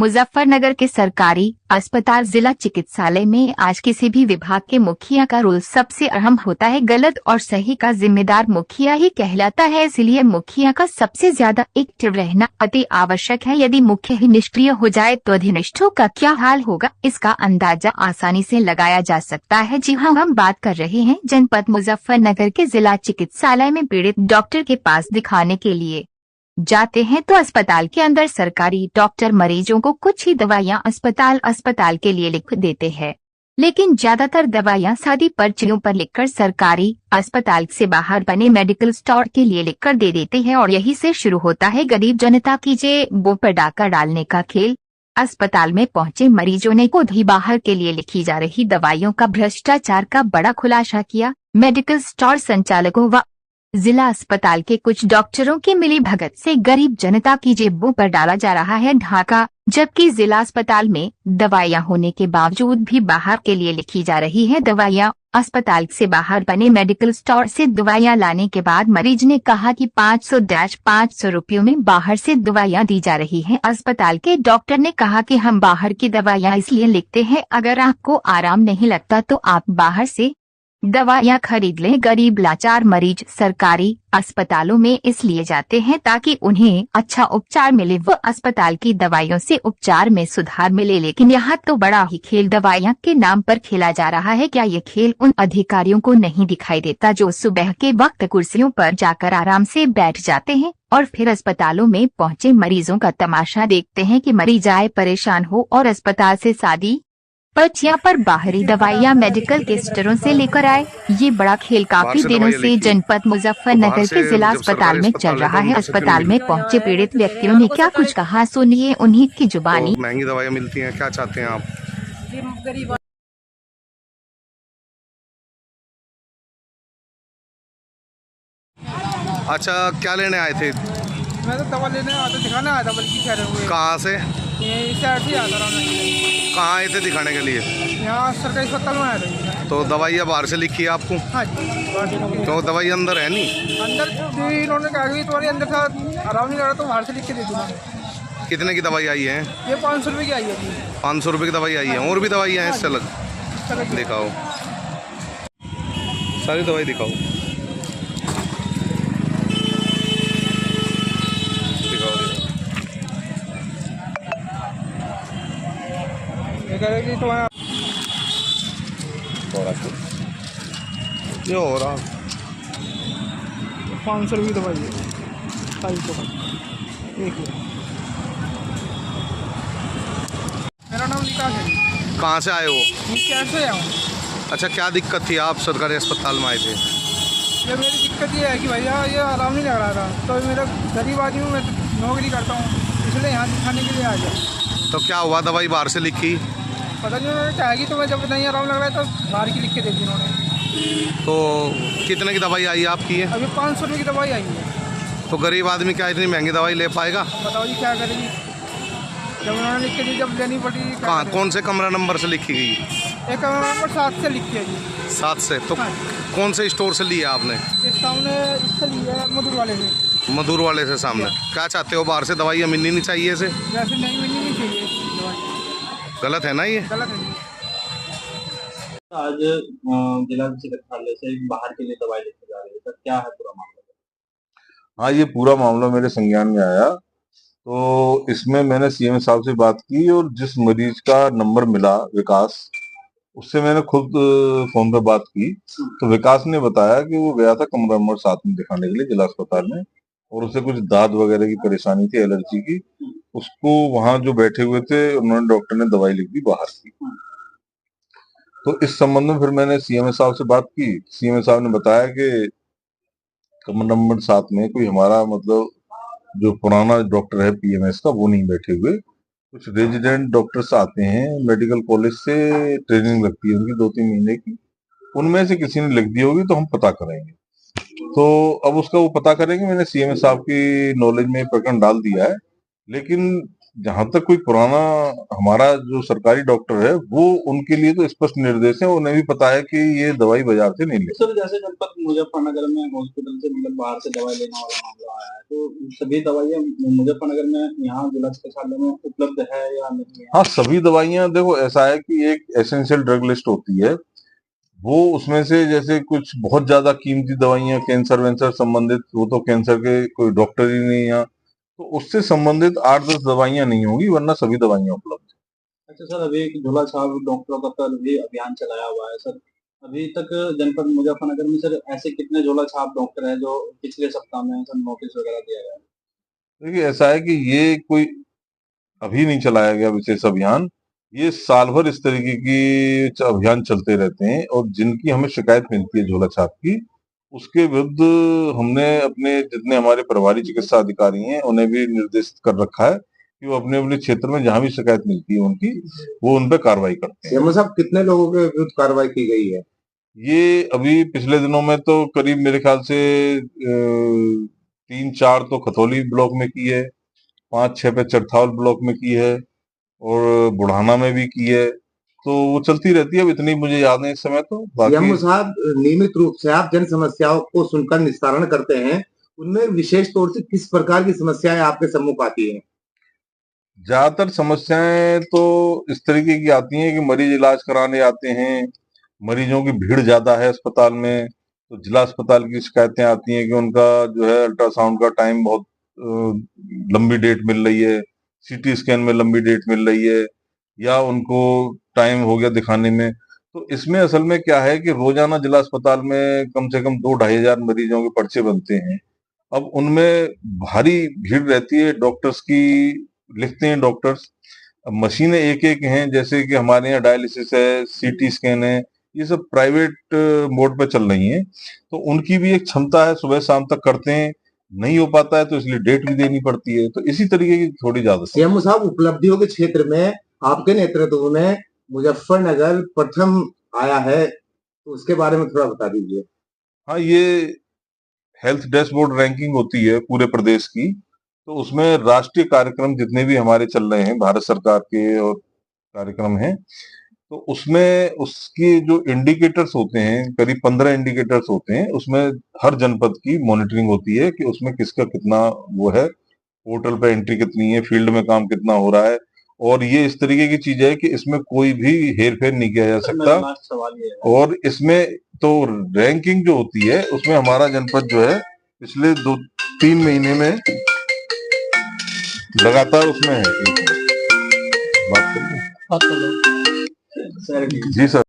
मुजफ्फरनगर के सरकारी अस्पताल जिला चिकित्सालय में आज किसी भी विभाग के मुखिया का रोल सबसे अहम होता है। गलत और सही का जिम्मेदार मुखिया ही कहलाता है, इसलिए मुखिया का सबसे ज्यादा एक्टिव रहना अति आवश्यक है। यदि मुखिया ही निष्क्रिय हो जाए तो अधीनस्थों का क्या हाल होगा, इसका अंदाजा आसानी से लगाया जा सकता है। जी हाँ, हम बात कर रहे हैं जनपद मुजफ्फरनगर के जिला चिकित्सालय में पीड़ित डॉक्टर के पास दिखाने के लिए जाते हैं तो अस्पताल के अंदर सरकारी डॉक्टर मरीजों को कुछ ही दवाइयां अस्पताल के लिए लिख देते हैं, लेकिन ज्यादातर दवाइयां सादी पर्चियों पर लिखकर सरकारी अस्पताल से बाहर बने मेडिकल स्टोर के लिए लिखकर दे देते हैं और यही से शुरू होता है गरीब जनता की जेबों पर डाका डालने का खेल। अस्पताल में पहुंचे मरीजों ने खुद ही बाहर के लिए लिखी जा रही दवाइयों का भ्रष्टाचार का बड़ा खुलासा किया। मेडिकल स्टोर संचालकों व जिला अस्पताल के कुछ डॉक्टरों की मिलीभगत से गरीब जनता की जेबों पर डाला जा रहा है ढाका, जबकि जिला अस्पताल में दवाइयां होने के बावजूद भी बाहर के लिए लिखी जा रही है दवाइयां। अस्पताल से बाहर बने मेडिकल स्टोर से दवाइयां लाने के बाद मरीज ने कहा कि 500 रुपयों में बाहर से दवाइयां दी जा रही हैं। अस्पताल के डॉक्टर ने कहा कि हम बाहर की दवाइयां इसलिए लिखते हैं, अगर आपको आराम नहीं लगता तो आप बाहर से दवाइयां खरीद लें। गरीब लाचार मरीज सरकारी अस्पतालों में इसलिए जाते हैं ताकि उन्हें अच्छा उपचार मिले व अस्पताल की दवाइयों से उपचार में सुधार मिले, लेकिन यहाँ तो बड़ा ही खेल दवाइयां के नाम पर खेला जा रहा है। क्या ये खेल उन अधिकारियों को नहीं दिखाई देता जो सुबह के वक्त कुर्सियों पर जाकर आराम से बैठ जाते हैं और फिर अस्पतालों में पहुंचे मरीजों का तमाशा देखते हैं कि मरीज आए परेशान हो और अस्पताल से सादी पर्चियां पर बाहरी दवाइयां मेडिकल के स्टोरों से लेकर आए। ये बड़ा खेल काफी दिनों से जनपद मुजफ्फरनगर के जिला अस्पताल में चल रहा है। अस्पताल में पहुंचे पीड़ित व्यक्तियों ने क्या कुछ कहा, सुनिए उन्हीं की जुबानी। महंगी दवाइयां मिलती हैं, क्या चाहते हैं आप? अच्छा, क्या लेने आए थे? मैं तो दवा लेने आया था, दिखाने आया था बल्कि कह रहे हुए। कहाँ से? इस साइड से आता रहा मैं। कहाँ आए थे दिखाने के लिए? यहाँ सरकारी अस्पताल में आया था। तो दवाइयाँ बाहर से लिखी है आपको? हाँ जी। तो दवाई अंदर है नहीं? अंदर भी इन्होंने कहा कि तुम्हारे अंदर था आराम नहीं कर रहा तो बाहर से लिख के दे दूँगा। कितने की दवाई आई है? ये 500 रुपये की आई है। 500 रुपये की दवाई आई है। और भी दवाइयाँ हैं इससे अलग? दिखाओ, सारी दवाई दिखाओ। ये हो रहा 500 रुपये की दवाई है, 250 का। देखिए, मेरा नाम विकास है। कहाँ से आए हो? कैसे आया हूँ? अच्छा, क्या दिक्कत थी? आप सरकारी अस्पताल में आए थे? ये मेरी दिक्कत ये है कि भैया ये आराम नहीं लग रहा था, तो मेरा गरीब आदमी हूँ, मैं नौकरी करता हूँ, इसलिए यहाँ दिखाने के लिए आ गया। तो क्या हुआ, दवाई बाहर से लिखी? पता नहीं, उन्होंने कहा कि तुम्हें जब नहीं आराम लग रहा है तो बाहर की लिख के दे दी उन्होंने। तो कितने की दवाई आई है आपकी? है अभी 500 रुपये की दवाई आई है। तो गरीब आदमी क्या इतनी महंगी दवाई ले पाएगा? बताओ जी क्या करेगी, जब उन्होंने लिख के दी, जब लेनी पड़ी। कहाँ, कौन से कमरा नंबर से लिखी गई? एक कमरा नंबर 7 से लिखी है जी। 7 से? तो हाँ। कौन से स्टोर से लिया आपने? इस सामने इससे लिया है, मधुर वाले से। मधुर वाले से सामने। क्या चाहते हो, बाहर से दवाइयाँ मिलनी नहीं चाहिए से? वैसे नहीं मिलनी नहीं चाहिए दवाई, गलत है ना ये? गलत है जी। आज जिला चिकित्सालय से बाहर के लिए दवाई लेके जा रही है, तो क्या है पूरा मामला? हाँ, ये पूरा मामला मेरे संज्ञान में आया, तो इसमें मैंने सीएम साहब से बात की और जिस मरीज का नंबर मिला विकास, उससे मैंने खुद फोन पे बात की। तो विकास ने बताया कि वो गया था कमरा नंबर 7 में दिखाने के लिए जिला अस्पताल में, और उसे कुछ दाद वगैरह की परेशानी थी, एलर्जी की। उसको वहां जो बैठे हुए थे उन्होंने, डॉक्टर ने दवाई लिख दी बाहर की। तो इस संबंध में फिर मैंने सीएम साहब से बात की। सीएम साहब ने बताया कि कमरा नंबर 7 में कोई हमारा मतलब जो पुराना डॉक्टर है पीएमएस का, वो नहीं बैठे हुए। कुछ रेजिडेंट डॉक्टर्स आते हैं मेडिकल कॉलेज से, ट्रेनिंग लगती है उनकी 2-3 महीने की, उनमें से किसी ने लिख दी होगी, तो हम पता करेंगे। तो अब उसका वो पता करेंगे। मैंने सीएम साहब की नॉलेज में प्रकरण डाल दिया है, लेकिन जहां तक कोई पुराना हमारा जो सरकारी डॉक्टर है वो उनके लिए तो स्पष्ट निर्देश है, उन्हें भी पता है कि ये दवाई बाजार से नहीं ले। सर जैसे जनपद मुजफ्फरनगर में हॉस्पिटल से मतलब बाहर से दवाई लेने वाला मामला आया है, तो सभी दवाइयाँ मुजफ्फरनगर में यहाँ जिला चिकित्सालय में उपलब्ध है या नहीं है? हाँ, सभी दवाइयां देखो, ऐसा है कि एक एसेंशियल ड्रग लिस्ट होती है, वो उसमें से जैसे कुछ बहुत ज्यादा कीमती दवाइयां कैंसर वैंसर संबंधित, वो तो कैंसर के कोई डॉक्टर ही नहीं यहाँ, तो उससे संबंधित 8-10 दवाइयां नहीं होंगी, वरना सभी दवाइयां उपलब्ध हैं। अच्छा सर, अभी एक झोला छाप डॉक्टरों का कल भी अभियान चलाया हुआ है सर। अभी तक जनपद मुजफ्फरनगर में सर ऐसे कितने झोला छाप डॉक्टर हैं जो पिछले सप्ताह में सर नोटिस वगैरह दिया गया है? देखिए, ऐसा है कि ये कोई अभी नहीं चलाया गया विशेष अभियान, ये साल भर इस तरीके की अभियान चलते रहते हैं, और जिनकी हमें शिकायत मिलती है झोला छाप की, उसके विरुद्ध हमने अपने जितने हमारे प्रभारी चिकित्सा अधिकारी हैं उन्हें भी निर्देशित कर रखा है कि वो अपने अपने क्षेत्र में जहां भी शिकायत मिलती है उनकी, वो उन पर कार्रवाई करते हैं। सीएमओ साहब, कितने लोगों के विरुद्ध कार्रवाई की गई है? ये अभी पिछले दिनों में तो करीब मेरे ख्याल से 3-4 तो खतौली ब्लॉक में की है, 5-6 पे चरथावल ब्लॉक में की है, और बुढ़ाना में भी की है, तो वो चलती रहती है। अब इतनी मुझे याद है इस समय, तो सीएमओ बाकी साहब, नियमित रूप से आप जन समस्याओं को सुनकर निस्तारण करते हैं, उनमें विशेष तौर से किस प्रकार की समस्याएं आपके सम्मुख आती हैं? ज्यादातर समस्याएं तो इस तरीके की आती हैं कि मरीज इलाज कराने आते हैं, मरीजों की भीड़ ज्यादा है अस्पताल में, तो जिला अस्पताल की शिकायतें आती हैं कि उनका जो है अल्ट्रासाउंड का टाइम बहुत लंबी डेट मिल रही है, सीटी स्कैन में लंबी डेट मिल रही है, या उनको टाइम हो गया दिखाने में। तो इसमें असल में क्या है कि रोजाना जिला अस्पताल में कम से कम 2-2.5 हजार मरीजों के पर्चे बनते हैं। अब उनमें भारी भीड़ रहती है, डॉक्टर्स की लिखते हैं डॉक्टर्स। अब मशीनें एक एक हैं, जैसे कि हमारे यहाँ डायलिसिस है, सीटी स्कैन है, ये सब प्राइवेट मोड पे चल रही हैं, तो उनकी भी एक क्षमता है, सुबह शाम तक करते हैं, नहीं हो पाता है तो इसलिए डेट भी देनी पड़ती है, तो इसी तरीके की थोड़ी ज्यादा सीएमओ साहब, उपलब्धियों के क्षेत्र में आपके नेतृत्व में मुजफ्फरनगर प्रथम आया है, तो उसके बारे में थोड़ा बता दीजिए। हाँ, ये हेल्थ डैशबोर्ड रैंकिंग होती है पूरे प्रदेश की, तो उसमें राष्ट्रीय कार्यक्रम जितने भी हमारे चल रहे हैं, भारत सरकार के और कार्यक्रम हैं, तो उसमें उसकी जो इंडिकेटर्स होते हैं, करीब 15 इंडिकेटर्स होते हैं, उसमें हर जनपद की मॉनिटरिंग होती है कि उसमें किसका कितना वो है, पोर्टल पे एंट्री कितनी है, फील्ड में काम कितना हो रहा है, और ये इस तरीके की चीज है कि इसमें कोई भी हेर फेर नहीं किया जा सर सकता। मेरा लास्ट सवाल ये है। और इसमें तो रैंकिंग जो होती है उसमें हमारा जनपद जो है पिछले 2-3 महीने में लगातार उसमें है। बात करिए। सर जी सर।